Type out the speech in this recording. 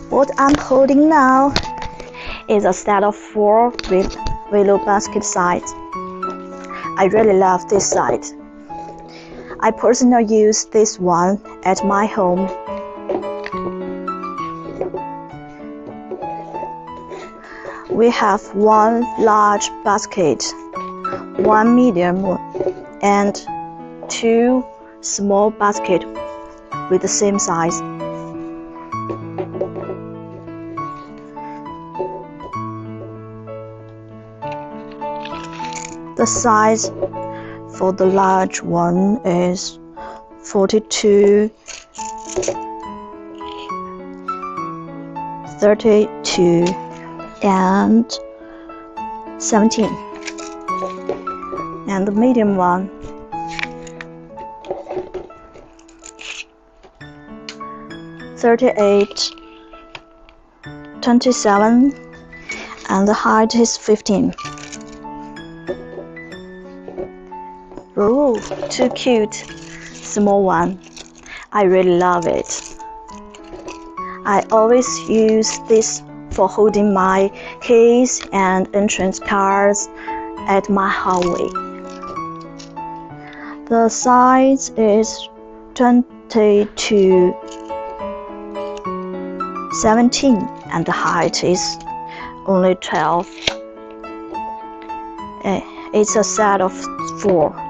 What I'm holding now is a set of 4 Willow basket sides. I really love this side. I personally use this one at my home. We have 1 large basket, 1 medium, and 2 small baskets with the same size. The size for the large one is 42, 32, and 17. And the medium one, 38, 27, and the height is 15. Oh, too cute. Small one. I really love it. I always use this for holding my keys and entrance cards at my hallway. The size is 20 to 17 and the height is only 12. It's a set of 4.